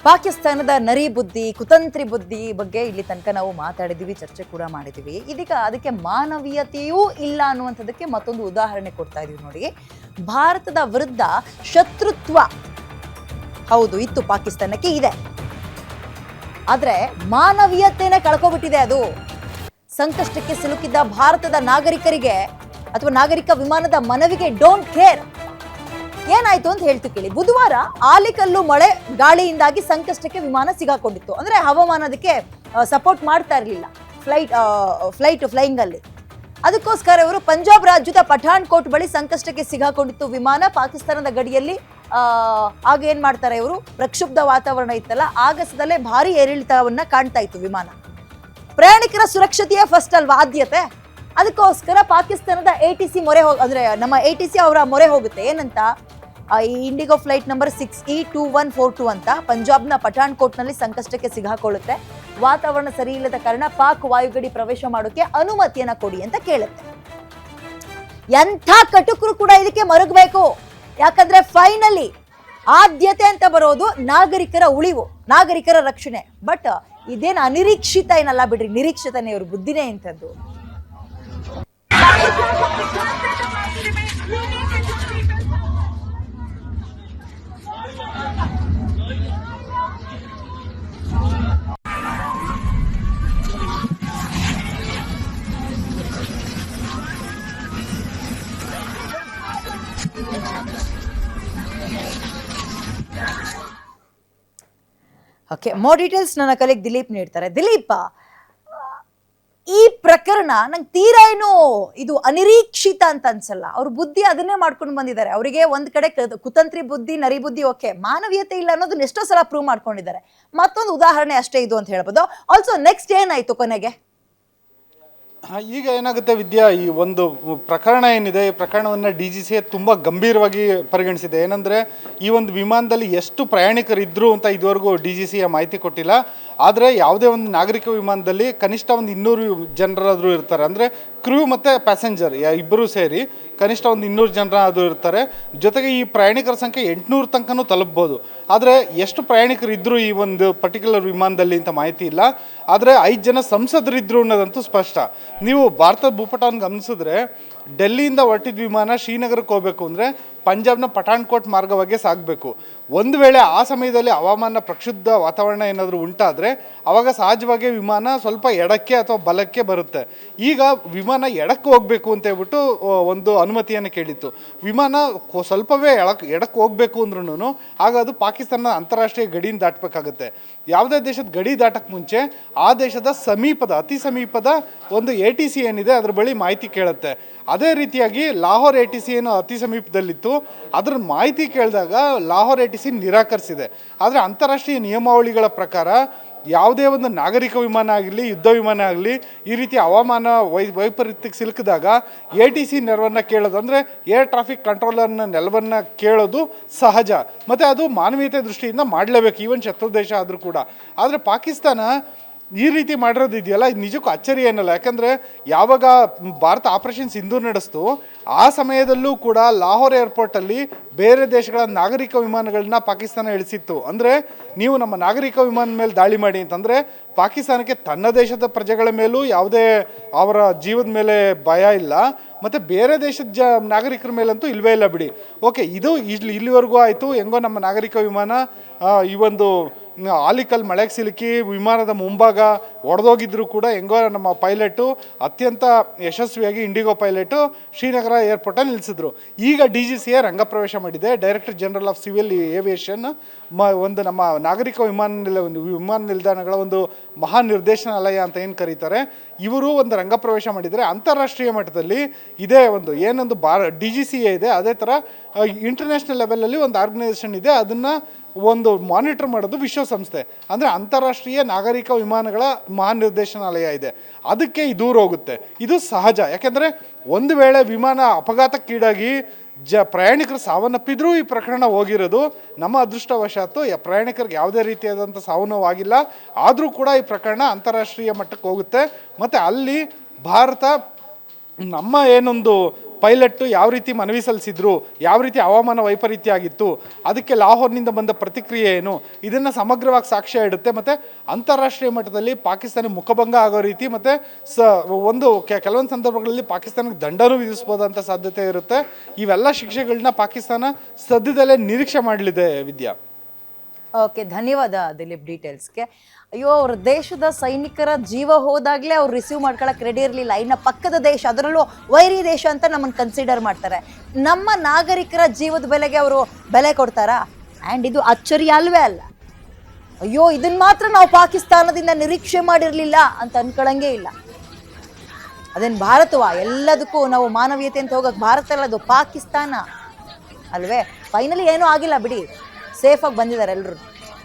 ಪಾಕಿಸ್ತಾನದ ನರಿ ಬುದ್ಧಿ ಕುತಂತ್ರಿ ಬುದ್ಧಿ ಬಗ್ಗೆ ಇಲ್ಲಿ ತನಕ ನಾವು ಮಾತಾಡಿದೀವಿ, ಚರ್ಚೆ ಕೂಡ ಮಾಡಿದೀವಿ. ಇದೀಗ ಅದಕ್ಕೆ ಮಾನವೀಯತೆಯೂ ಇಲ್ಲ ಅನ್ನುವಂಥದ್ದಕ್ಕೆ ಮತ್ತೊಂದು ಉದಾಹರಣೆ ಕೊಡ್ತಾ ಇದೀವಿ ನೋಡಿ. ಭಾರತದ ವಿರುದ್ಧ ಶತ್ರುತ್ವ ಹೌದು ಇತ್ತು, ಪಾಕಿಸ್ತಾನಕ್ಕೆ ಇದೆ, ಆದ್ರೆ ಮಾನವೀಯತೆನೇ ಕಳ್ಕೊಬಿಟ್ಟಿದೆ. ಅದು ಸಂಕಷ್ಟಕ್ಕೆ ಸಿಲುಕಿದ್ದ ಭಾರತದ ನಾಗರಿಕರಿಗೆ ಅಥವಾ ನಾಗರಿಕ ವಿಮಾನದ ಮನವಿಗೆ ಡೋಂಟ್ ಕೇರ್. ಏನಾಯ್ತು ಅಂತ ಹೇಳ್ತು ಕೇಳಿ. ಬುಧವಾರ ಆಲಿಕಲ್ಲು ಮಳೆ ಗಾಳಿಯಿಂದಾಗಿ ಸಂಕಷ್ಟಕ್ಕೆ ವಿಮಾನ ಸಿಗಾಕೊಂಡಿತ್ತು. ಅಂದ್ರೆ ಹವಾಮಾನ ಅದಕ್ಕೆ ಸಪೋರ್ಟ್ ಮಾಡ್ತಾ ಇರಲಿಲ್ಲ ಫ್ಲೈಂಗ್ ಅಲ್ಲಿ. ಅದಕ್ಕೋಸ್ಕರ ಇವರು ಪಂಜಾಬ್ ರಾಜ್ಯದ ಪಠಾಣ್ ಕೋಟ್ ಬಳಿ ಸಂಕಷ್ಟಕ್ಕೆ ಸಿಗಾಕೊಂಡಿತ್ತು ವಿಮಾನ. ಪಾಕಿಸ್ತಾನದ ಗಡಿಯಲ್ಲಿ ಆಗ ಏನ್ ಮಾಡ್ತಾರೆ ಇವರು, ಪ್ರಕ್ಷುಬ್ಧ ವಾತಾವರಣ ಇತ್ತಲ್ಲ, ಆಗಸದಲ್ಲೇ ಭಾರಿ ಏರಿಳಿತವನ್ನ ಕಾಣ್ತಾ ಇತ್ತು ವಿಮಾನ. ಪ್ರಯಾಣಿಕರ ಸುರಕ್ಷತೆಯೇ ಫಸ್ಟ್ ಅಲ್ವಾ ಆದ್ಯತೆ. ಅದಕ್ಕೋಸ್ಕರ ಪಾಕಿಸ್ತಾನದ ATC ಮೊರೆ ಅಂದ್ರೆ ನಮ್ಮ ATC ಅವರ ಮೊರೆ ಹೋಗುತ್ತೆ. ಏನಂತ, ಈ ಇಂಡಿಗೋ ಫ್ಲೈಟ್ ನಂಬರ್ 6E2142 ಅಂತ ಪಂಜಾಬ್ನ ಪಠಾಣ್ ಕೋಟ್ ನಲ್ಲಿ ಸಂಕಷ್ಟಕ್ಕೆ ಸಿಗಾಕೊಳ್ಳುತ್ತೆ. ವಾತಾವರಣ ಸರಿ ಇಲ್ಲದ ಕಾರಣ ಪಾಕ್ ವಾಯುಗಡಿ ಪ್ರವೇಶ ಮಾಡೋಕೆ ಅನುಮತಿಯನ್ನ ಕೊಡಿ ಅಂತ ಕೇಳುತ್ತೆ. ಎಂಥ ಕಟುಕರು ಕೂಡ ಇದಕ್ಕೆ ಮರುಗಬೇಕು. ಯಾಕಂದ್ರೆ ಫೈನಲಿ ಆದ್ಯತೆ ಅಂತ ಬರೋದು ನಾಗರಿಕರ ಉಳಿವು, ನಾಗರಿಕರ ರಕ್ಷಣೆ. ಬಟ್ ಇದೇನು ಅನಿರೀಕ್ಷಿತ ಏನಲ್ಲ ಬಿಡ್ರಿ, ನಿರೀಕ್ಷಿತನೇ. ಇವ್ರ ಬುದ್ಧಿನೇ ಇಂಥದ್ದು. ಓಕೆ, ಮೋರ್ ಡೀಟೇಲ್ಸ್ ನನ್ನ ಕಲೆಗೆ ದಿಲೀಪ್ ನೀಡ್ತಾರೆ. ದಿಲೀಪ, ಈ ಪ್ರಕರಣ ನಂಗೆ ತೀರಾ ಏನು ಇದು ಅನಿರೀಕ್ಷಿತ ಅಂತ ಅನ್ಸಲ್ಲ. ಅವ್ರ ಬುದ್ಧಿ ಅದನ್ನೇ ಮಾಡ್ಕೊಂಡು ಬಂದಿದ್ದಾರೆ. ಅವರಿಗೆ ಒಂದ್ ಕಡೆ ಕುತಂತ್ರಿ ಬುದ್ಧಿ, ನರಿ ಬುದ್ಧಿ, ಓಕೆ, ಮಾನವೀಯತೆ ಇಲ್ಲ ಅನ್ನೋದನ್ನ ಎಷ್ಟೋ ಸಲ ಪ್ರೂವ್ ಮಾಡ್ಕೊಂಡಿದ್ದಾರೆ. ಮತ್ತೊಂದು ಉದಾಹರಣೆ ಅಷ್ಟೇ ಇದು ಅಂತ ಹೇಳ್ಬೋದು. ಆಲ್ಸೋ ನೆಕ್ಸ್ಟ್ ಏನಾಯ್ತು ಕೊನೆಗೆ? ಈಗ ಏನಾಗುತ್ತೆ ವಿದ್ಯಾ, ಈ ಒಂದು ಪ್ರಕರಣ ಏನಿದೆ, ಈ ಪ್ರಕರಣವನ್ನು DGC ತುಂಬ ಗಂಭೀರವಾಗಿ ಪರಿಗಣಿಸಿದೆ. ಏನಂದರೆ, ಈ ಒಂದು ವಿಮಾನದಲ್ಲಿ ಎಷ್ಟು ಪ್ರಯಾಣಿಕರಿದ್ದರು ಅಂತ ಇದುವರೆಗೂ DGC ಮಾಹಿತಿ ಕೊಟ್ಟಿಲ್ಲ. ಆದರೆ ಯಾವುದೇ ಒಂದು ನಾಗರಿಕ ವಿಮಾನದಲ್ಲಿ ಕನಿಷ್ಠ ಒಂದು 200 ಜನರಾದರೂ ಇರ್ತಾರೆ. ಅಂದರೆ ಕ್ರೂ ಮತ್ತು ಪ್ಯಾಸೆಂಜರ್ ಇಬ್ಬರೂ ಸೇರಿ ಕನಿಷ್ಠ ಒಂದು 200 ಜನರಾದರೂ ಇರ್ತಾರೆ. ಜೊತೆಗೆ ಈ ಪ್ರಯಾಣಿಕರ ಸಂಖ್ಯೆ 800 ತನಕನೂ ತಲುಪ್ಬೋದು. ಆದರೆ ಎಷ್ಟು ಪ್ರಯಾಣಿಕರು ಇದ್ದರು ಈ ಒಂದು ಪರ್ಟಿಕ್ಯುಲರ್ ವಿಮಾನದಲ್ಲಿ ಅಂತ ಮಾಹಿತಿ ಇಲ್ಲ. ಆದರೆ 5 ಜನ ಸಂಸದರಿದ್ದರು ಅನ್ನೋದಂತೂ ಸ್ಪಷ್ಟ. ನೀವು ಭಾರತದ ಭೂಪಟವನ್ನು ಗಮನಿಸಿದ್ರೆ, ಡೆಲ್ಲಿಯಿಂದ ಹೊರಟಿದ್ದ ವಿಮಾನ ಶ್ರೀನಗರಕ್ಕೆ ಹೋಗಬೇಕು ಅಂದರೆ ಪಂಜಾಬ್ನ ಪಠಾಣ್ ಕೋಟ್ ಮಾರ್ಗವಾಗಿ ಸಾಗಬೇಕು. ಒಂದು ವೇಳೆ ಆ ಸಮಯದಲ್ಲಿ ಹವಾಮಾನ ಪ್ರಕ್ಷುಬ್ಧ ವಾತಾವರಣ ಏನಾದರೂ ಉಂಟಾದರೆ ಆವಾಗ ಸಹಜವಾಗಿ ವಿಮಾನ ಸ್ವಲ್ಪ ಎಡಕ್ಕೆ ಅಥವಾ ಬಲಕ್ಕೆ ಬರುತ್ತೆ. ಈಗ ವಿಮಾನ ಎಡಕ್ಕೆ ಹೋಗಬೇಕು ಅಂತ ಹೇಳ್ಬಿಟ್ಟು ಒಂದು ಅನುಮತಿಯನ್ನು ಕೇಳಿತ್ತು. ವಿಮಾನ ಸ್ವಲ್ಪವೇ ಎಡಕ್ಕೆ ಹೋಗಬೇಕು ಅಂದ್ರೂ ಆಗ ಅದು ಪಾಕಿಸ್ತಾನ ಅಂತಾರಾಷ್ಟ್ರೀಯ ಗಡಿಯನ್ನು ದಾಟಬೇಕಾಗುತ್ತೆ. ಯಾವುದೇ ದೇಶದ ಗಡಿ ದಾಟಕ್ಕೆ ಮುಂಚೆ ಆ ದೇಶದ ಅತಿ ಸಮೀಪದ ಒಂದು ATC ಏನಿದೆ ಅದ್ರ ಬಳಿ ಮಾಹಿತಿ ಕೇಳುತ್ತೆ. ಅದೇ ರೀತಿಯಾಗಿ ಲಾಹೋರ್ ATC ಏನು ಅತಿ ಸಮೀಪದಲ್ಲಿತ್ತು, ಅದರ ಮಾಹಿತಿ ಕೇಳಿದಾಗ ಲಾಹೋರ್ ATC ನಿರಾಕರಿಸಿದೆ. ಆದರೆ ಅಂತಾರಾಷ್ಟ್ರೀಯ ನಿಯಮಾವಳಿಗಳ ಪ್ರಕಾರ ಯಾವುದೇ ಒಂದು ನಾಗರಿಕ ವಿಮಾನ ಆಗಲಿ, ಯುದ್ಧ ವಿಮಾನ ಆಗಲಿ, ಈ ರೀತಿ ಹವಾಮಾನ ವೈಪರೀತ್ಯಕ್ಕೆ ಸಿಲುಕಿದಾಗ ATC ನೆರವನ್ನು ಕೇಳೋದು, ಅಂದರೆ ಏರ್ ಟ್ರಾಫಿಕ್ ಕಂಟ್ರೋಲರ್ನ ನೆಲವನ್ನು ಕೇಳೋದು ಸಹಜ. ಮತ್ತು ಅದು ಮಾನವೀಯತೆ ದೃಷ್ಟಿಯಿಂದ ಮಾಡಲೇಬೇಕು, ಈವನ್ ಶತ್ರು ದೇಶ ಆದರೂ ಕೂಡ. ಆದರೆ ಪಾಕಿಸ್ತಾನ ಈ ರೀತಿ ಮಾಡಿರೋದು ಇದೆಯಲ್ಲ, ಇದು ನಿಜಕ್ಕೂ ಅಚ್ಚರಿ ಏನಲ್ಲ. ಯಾಕಂದರೆ ಯಾವಾಗ ಭಾರತ ಆಪರೇಷನ್ ಸಿಂಧೂರ್ ನಡೆಸ್ತು ಆ ಸಮಯದಲ್ಲೂ ಕೂಡ ಲಾಹೋರ್ ಏರ್ಪೋರ್ಟಲ್ಲಿ ಬೇರೆ ದೇಶಗಳ ನಾಗರಿಕ ವಿಮಾನಗಳನ್ನ ಪಾಕಿಸ್ತಾನ ಇಳಿಸಿತ್ತು. ಅಂದರೆ ನೀವು ನಮ್ಮ ನಾಗರಿಕ ವಿಮಾನದ ಮೇಲೆ ದಾಳಿ ಮಾಡಿ ಅಂತಂದರೆ ಪಾಕಿಸ್ತಾನಕ್ಕೆ ತನ್ನ ದೇಶದ ಪ್ರಜೆಗಳ ಮೇಲೂ ಯಾವುದೇ ಅವರ ಜೀವದ ಮೇಲೆ ಭಯ ಇಲ್ಲ, ಮತ್ತು ಬೇರೆ ದೇಶದ ನಾಗರಿಕರ ಮೇಲಂತೂ ಇಲ್ಲವೇ ಇಲ್ಲ ಬಿಡಿ. ಓಕೆ, ಇದು ಇಲ್ಲಿವರೆಗೂ ಆಯಿತು. ಹೆಂಗೋ ನಮ್ಮ ನಾಗರಿಕ ವಿಮಾನ ಈ ಒಂದು ಆಲಿಕಲ್ ಮಳೆಗೆ ಸಿಲುಕಿ ವಿಮಾನದ ಮುಂಭಾಗ ಒಡೆದೋಗಿದ್ರು ಕೂಡ ಹೆಂಗೋ ನಮ್ಮ ಪೈಲಟು ಅತ್ಯಂತ ಯಶಸ್ವಿಯಾಗಿ ಇಂಡಿಗೋ ಪೈಲಟು ಶ್ರೀನಗರ ಏರ್ಪೋರ್ಟಲ್ಲಿ ನಿಲ್ಲಿಸಿದ್ರು. ಈಗ DGC ರಂಗಪ್ರವೇಶ ಮಾಡಿದೆ. Director general of civil aviation ಒಂದು ನಮ್ಮ ನಾಗರಿಕ ವಿಮಾನ ನಿಲ್ದಾಣಗಳ ಒಂದು ಮಹಾನಿರ್ದೇಶನಾಲಯ ಅಂತ ಏನು ಕರೀತಾರೆ, ಇವರು ಒಂದು ರಂಗಪ್ರವೇಶ ಮಾಡಿದರೆ ಅಂತಾರಾಷ್ಟ್ರೀಯ ಮಟ್ಟದಲ್ಲಿ ಇದೇ ಒಂದು ಏನೊಂದು DGC ಇದೆ, ಅದೇ ಥರ ಇಂಟರ್ನ್ಯಾಷನಲ್ ಲೆವೆಲಲ್ಲಿ ಒಂದು ಆರ್ಗನೈಸೇಷನ್ ಇದೆ. ಅದನ್ನು ಒಂದು ಮಾನಿಟರ್ ಮಾಡೋದು ವಿಶ್ವಸಂಸ್ಥೆ, ಅಂದರೆ ಅಂತಾರಾಷ್ಟ್ರೀಯ ನಾಗರಿಕ ವಿಮಾನಗಳ ಮಹಾನಿರ್ದೇಶನಾಲಯ ಇದೆ. ಅದಕ್ಕೆ ದೂರ ಹೋಗುತ್ತೆ. ಇದು ಸಹಜ. ಯಾಕೆಂದರೆ ಒಂದು ವೇಳೆ ವಿಮಾನ ಅಪಘಾತಕ್ಕೀಡಾಗಿ ಪ್ರಯಾಣಿಕರು ಸಾವನ್ನಪ್ಪಿದ್ರೂ ಈ ಪ್ರಕರಣ ಹೋಗಿರೋದು ನಮ್ಮ ಅದೃಷ್ಟವಶಾತ್ತು ಪ್ರಯಾಣಿಕರಿಗೆ ಯಾವುದೇ ರೀತಿಯಾದಂಥ ಸಾವು ನೋವಾಗಿಲ್ಲ. ಆದರೂ ಕೂಡ ಈ ಪ್ರಕರಣ ಅಂತಾರಾಷ್ಟ್ರೀಯ ಮಟ್ಟಕ್ಕೆ ಹೋಗುತ್ತೆ. ಮತ್ತು ಅಲ್ಲಿ ಭಾರತ ನಮ್ಮ ಏನೊಂದು ಪೈಲಟ್ ಯಾವ ರೀತಿ ಮನವಿ ಸಲ್ಲಿಸಿದ್ರು, ಯಾವ ರೀತಿ ಹವಾಮಾನ ವೈಪರೀತ್ಯ ಆಗಿತ್ತು, ಅದಕ್ಕೆ ಲಾಹೋರ್ನಿಂದ ಬಂದ ಪ್ರತಿಕ್ರಿಯೆ ಏನು, ಇದನ್ನು ಸಮಗ್ರವಾಗಿ ಸಾಕ್ಷ್ಯ ಇಡುತ್ತೆ. ಮತ್ತು ಅಂತಾರಾಷ್ಟ್ರೀಯ ಮಟ್ಟದಲ್ಲಿ ಪಾಕಿಸ್ತಾನ ಮುಖಭಂಗ ಆಗೋ ರೀತಿ ಮತ್ತು ಕೆಲವೊಂದು ಸಂದರ್ಭಗಳಲ್ಲಿ ಪಾಕಿಸ್ತಾನಕ್ಕೆ ದಂಡನೂ ವಿಧಿಸ್ಬೋದಂಥ ಸಾಧ್ಯತೆ ಇರುತ್ತೆ. ಇವೆಲ್ಲ ಶಿಕ್ಷೆಗಳನ್ನ ಪಾಕಿಸ್ತಾನ ಸದ್ಯದಲ್ಲೇ ನಿರೀಕ್ಷೆ ಮಾಡಲಿದೆ ವಿದ್ಯಾ. ಓಕೆ, ಧನ್ಯವಾದ ದಿಲೀಪ್ ಡೀಟೇಲ್ಸ್ಗೆ. ಅಯ್ಯೋ, ಅವ್ರ ದೇಶದ ಸೈನಿಕರ ಜೀವ ಹೋದಾಗಲೇ ಅವ್ರು ರಿಸೀವ್ ಮಾಡ್ಕೊಳಕ್ಕೆ ರೆಡಿ ಇರಲಿಲ್ಲ, ಇನ್ನು ಪಕ್ಕದ ದೇಶ, ಅದರಲ್ಲೂ ವೈರಿ ದೇಶ ಅಂತ ನಮ್ಮನ್ನು ಕನ್ಸಿಡರ್ ಮಾಡ್ತಾರೆ. ನಮ್ಮ ನಾಗರಿಕರ ಜೀವದ ಬೆಲೆಗೆ ಅವರು ಬೆಲೆ ಕೊಡ್ತಾರಾ? ಆ್ಯಂಡ್ ಇದು ಅಚ್ಚರಿ ಅಲ್ವೇ ಅಲ್ಲ. ಅಯ್ಯೋ, ಇದನ್ನ ಮಾತ್ರ ನಾವು ಪಾಕಿಸ್ತಾನದಿಂದ ನಿರೀಕ್ಷೆ ಮಾಡಿರಲಿಲ್ಲ ಅಂತ ಅನ್ಕೊಳಂಗೇ ಇಲ್ಲ. ಅದೇನು ಭಾರತವಾ? ಎಲ್ಲದಕ್ಕೂ ನಾವು ಮಾನವೀಯತೆ ಅಂತ ಹೋಗಕ್ಕೆ ಭಾರತ ಅಲ್ಲ, ಅದು ಪಾಕಿಸ್ತಾನ ಅಲ್ವೇ. ಫೈನಲಿ ಏನೂ ಆಗಿಲ್ಲ ಬಿಡಿ, ಸೇಫಾಗಿ ಬಂದಿದ್ದಾರೆ ಎಲ್ಲರೂ.